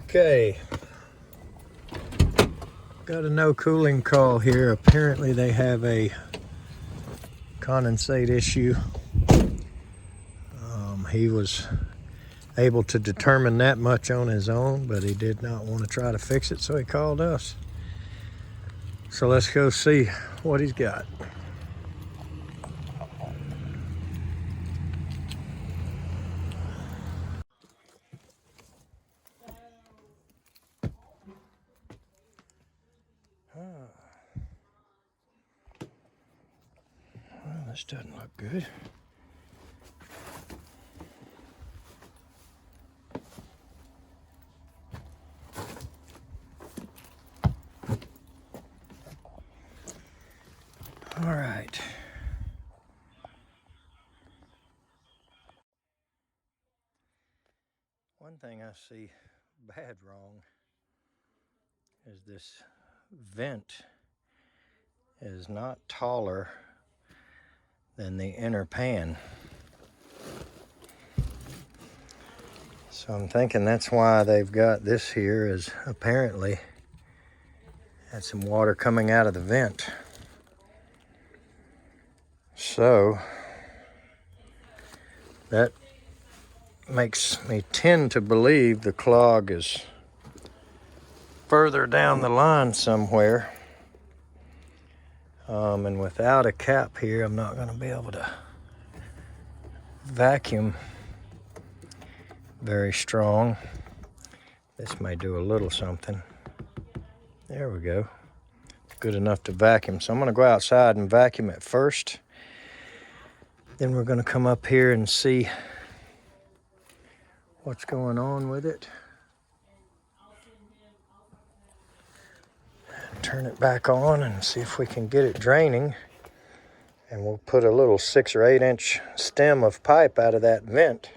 Okay, got a no cooling call here. Apparently they have a condensate issue. He was able to determine that much on his own, but he did not want to try to fix it, so he called us. So let's go see what he's got. Well, this doesn't look good. All right. One thing I see bad wrong is this vent is not taller than the inner pan. So I'm thinking that's why they've got this here, is apparently had some water coming out of the vent. So that makes me tend to believe the clog is further down the line somewhere. And without a cap here, I'm not going to be able to vacuum very strong. This may do a little something. There we go. Good enough to vacuum. So I'm going to go outside and vacuum it first. Then we're going to come up here and see what's going on with it. Turn it back on and see if we can get it draining. And we'll put a little 6 or 8 inch stem of pipe out of that vent.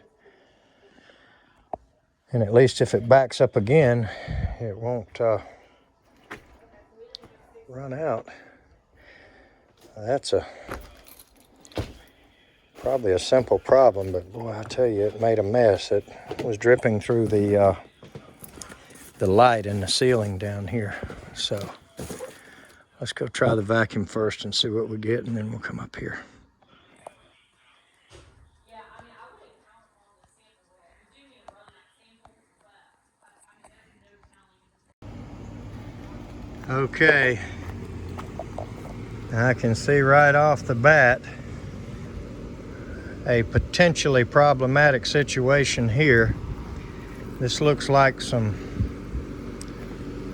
And at least if it backs up again, it won't run out. That's probably a simple problem, but boy, I tell you, it made a mess. It was dripping through the light in the ceiling down here. So let's go try the vacuum first and see what we get, and then we'll come up here. Okay, I can see right off the bat a potentially problematic situation here. This looks like some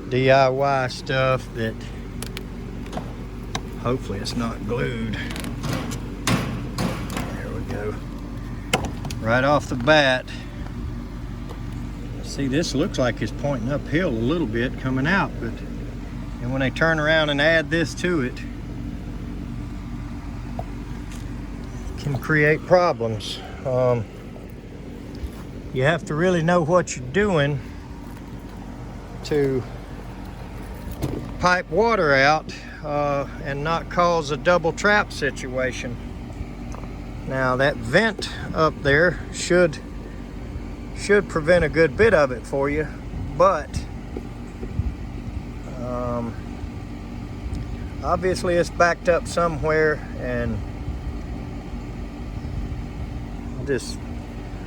DIY stuff that hopefully it's not glued. There we go. Right off the bat, see, this looks like it's pointing uphill a little bit coming out, but and when they turn around and add this to it, can create problems. You have to really know what you're doing to pipe water out and not cause a double trap situation. Now that vent up there should prevent a good bit of it for you, but obviously it's backed up somewhere, and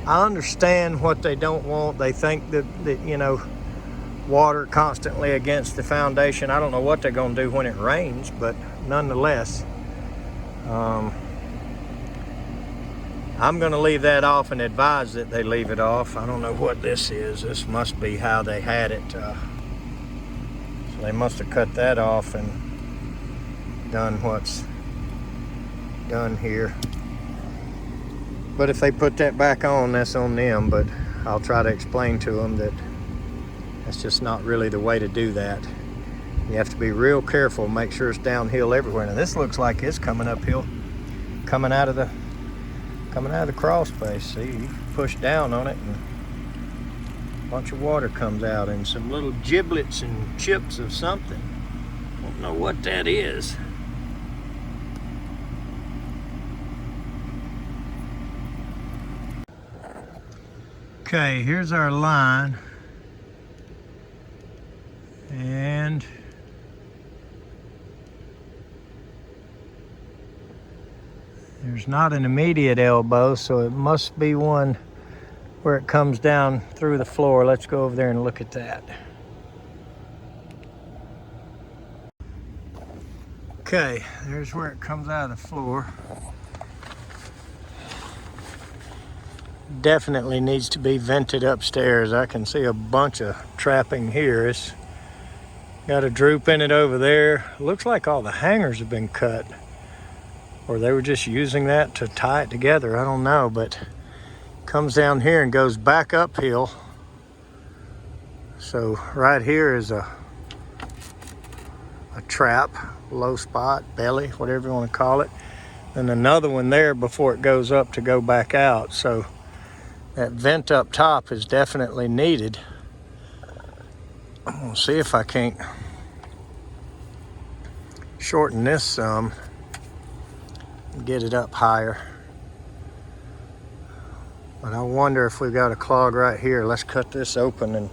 I understand what they don't want. They think that you know, water constantly against the foundation. I don't know what they're going to do when it rains, but nonetheless, I'm going to leave that off and advise that they leave it off. I don't know what this is. This must be how they had it. So they must have cut that off and done what's done here. But if they put that back on, that's on them. But I'll try to explain to them that that's just not really the way to do that. You have to be real careful, make sure it's downhill everywhere. Now this looks like it's coming uphill, coming out of the crawl space. See, you push down on it and a bunch of water comes out, and some little giblets and chips of something. Don't know what that is. Okay, here's our line. And there's not an immediate elbow, so it must be one where it comes down through the floor. Let's go over there and look at that. Okay, there's where it comes out of the floor. Definitely needs to be vented upstairs. I can see a bunch of trapping here. It's got a droop in it over there. Looks like all the hangers have been cut, or they were just using that to tie it together. I don't know, but it comes down here and goes back uphill. So right here is a trap, low spot, belly, whatever you want to call it. And another one there before it goes up to go back out. So that vent up top is definitely needed. I'm gonna see if I can't shorten this some and get it up higher. But I wonder if we've got a clog right here. Let's cut this open and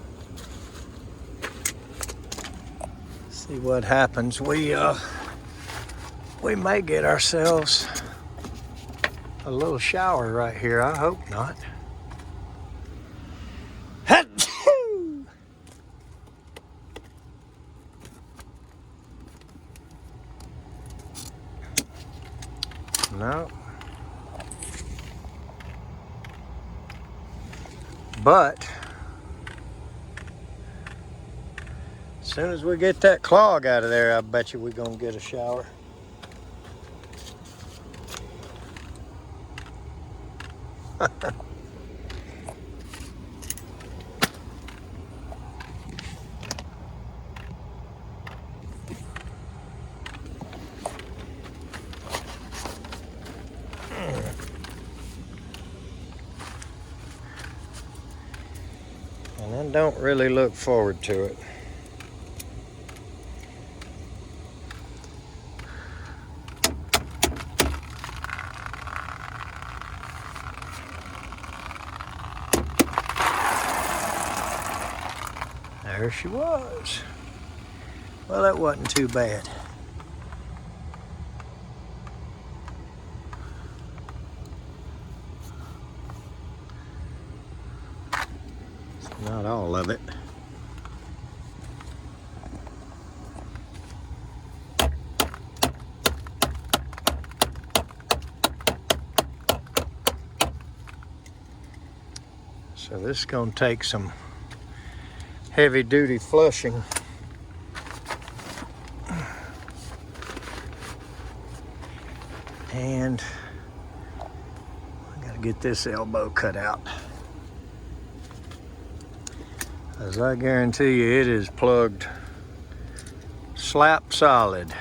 see what happens. We may get ourselves a little shower right here. I hope not. No. But as soon as we get that clog out of there, I bet you we're gonna get a shower. And I don't really look forward to it. There she was. Well, that wasn't too bad. Not all of it. So this is going to take some heavy duty flushing. And I got to get this elbow cut out. As I guarantee you, it is plugged slap solid.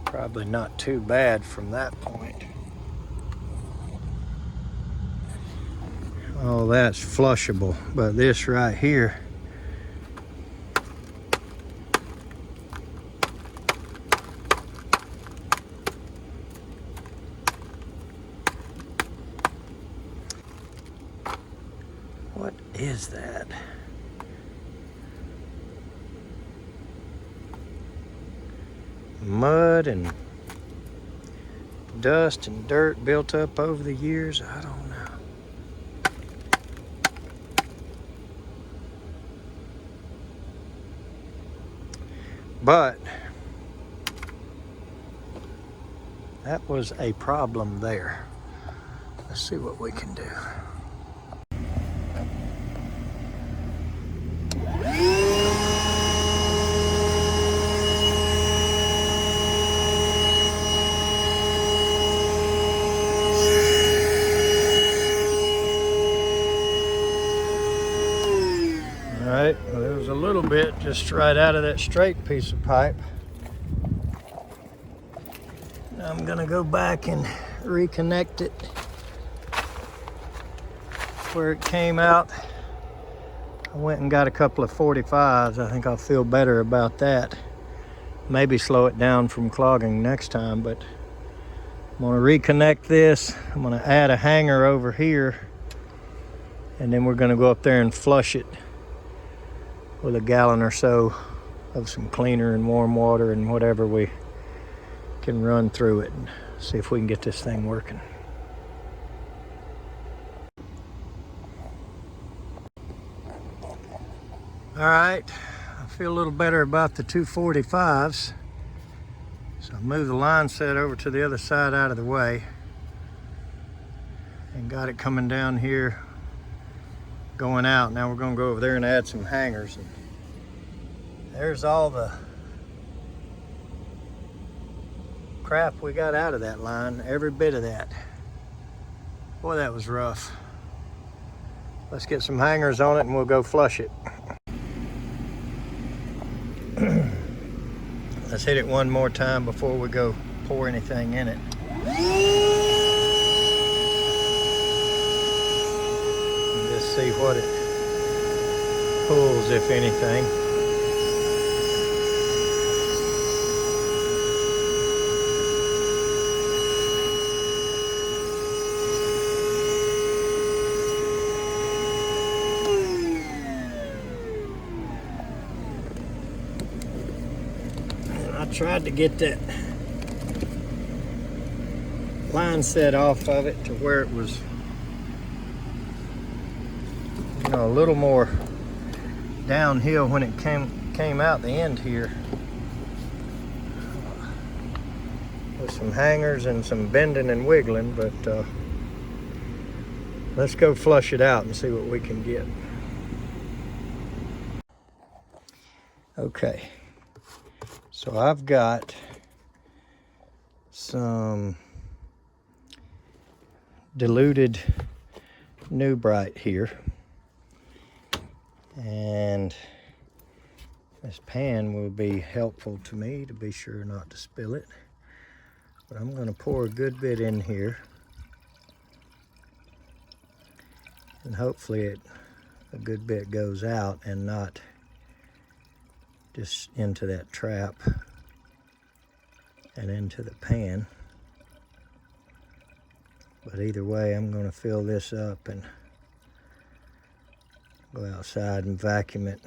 Probably not too bad from that point. Oh, that's flushable, but this right here, what is that? Mud and dust and dirt built up over the years. I don't know. But that was a problem there. Let's see what we can do. Alright, well, there was a little bit just right out of that straight piece of pipe. I'm gonna go back and reconnect it where it came out. I went and got a couple of 45s. I think I'll feel better about that. Maybe slow it down from clogging next time, but I'm gonna reconnect this. I'm gonna add a hanger over here, and then we're gonna go up there and flush it with a gallon or so of some cleaner and warm water and whatever we can run through it, and see if we can get this thing working. All right, I feel a little better about the 245s. So I moved the line set over to the other side out of the way and got it coming down here, going out. Now we're gonna go over there and add some hangers. And there's all the crap we got out of that line, every bit of that. Boy, that was rough. Let's get some hangers on it and we'll go flush it. Let's hit it one more time before we go pour anything in it. And just see what it pulls, if anything. I tried to get that line set off of it to where it was, you know, a little more downhill when it came out the end here. With some hangers and some bending and wiggling, but let's go flush it out and see what we can get. Okay. So I've got some diluted New Bright here, and this pan will be helpful to me to be sure not to spill it. But I'm going to pour a good bit in here, and hopefully a good bit goes out and not just into that trap and into the pan. But either way, I'm going to fill this up and go outside and vacuum it.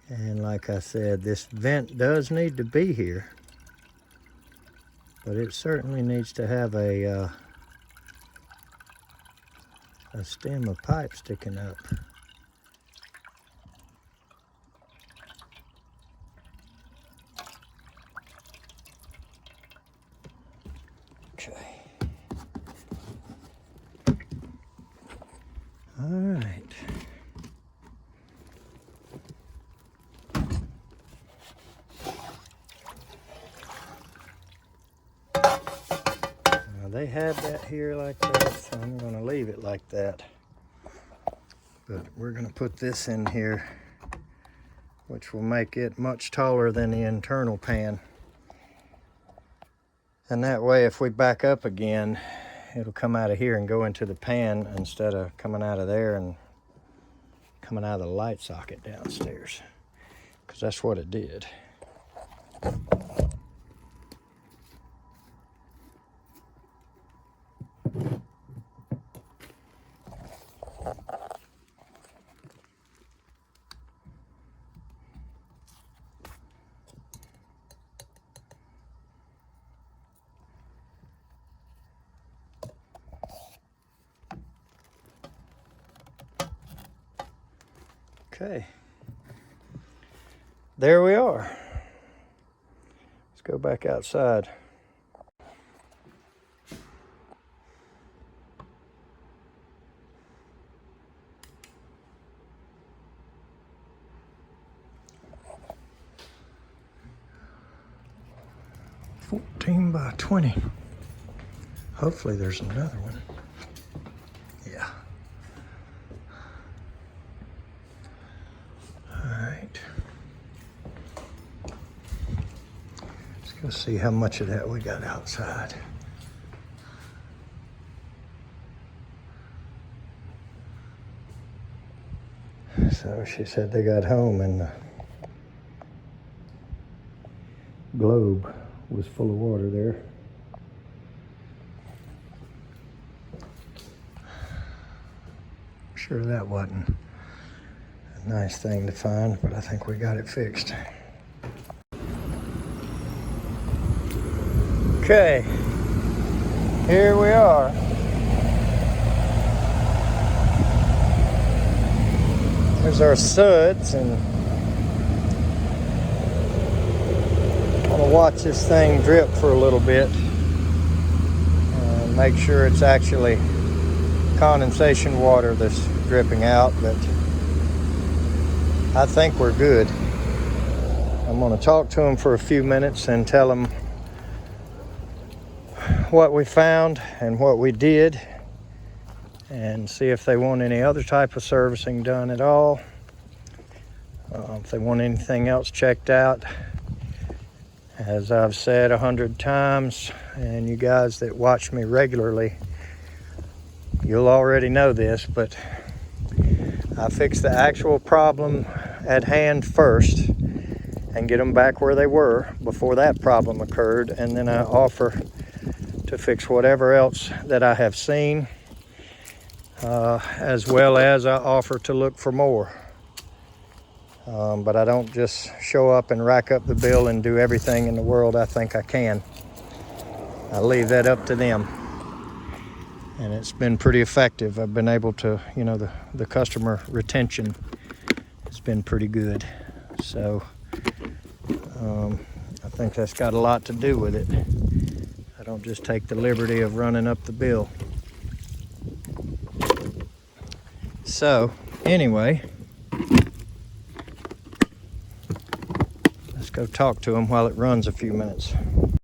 And like I said, this vent does need to be here, but it certainly needs to have a stem of pipe sticking up. Okay. All right. They had that here like that, so I'm going to leave it like that. But we're going to put this in here, which will make it much taller than the internal pan. And that way, if we back up again, it'll come out of here and go into the pan instead of coming out of there and coming out of the light socket downstairs, because that's what it did. Okay, there we are. Let's go back outside. By 20. Hopefully there's another one. Yeah. All right. Let's go see how much of that we got outside. So she said they got home and the globe was full of water there. Sure that wasn't a nice thing to find, but I think we got it fixed. Okay, here we are. There's our suds, and I'm gonna watch this thing drip for a little bit and make sure it's actually condensation water that's dripping out, but I think we're good. I'm going to talk to them for a few minutes and tell them what we found and what we did, and see if they want any other type of servicing done at all, if they want anything else checked out. As I've said 100 times, and you guys that watch me regularly, you'll already know this, but I fix the actual problem at hand first and get them back where they were before that problem occurred, and then I offer to fix whatever else that I have seen, as well as I offer to look for more. But I don't just show up and rack up the bill and do everything in the world I think I can. I leave that up to them. And it's been pretty effective. I've been able to, the customer retention has been pretty good. So I think that's got a lot to do with it. I don't just take the liberty of running up the bill. So anyway, let's go talk to them while it runs a few minutes.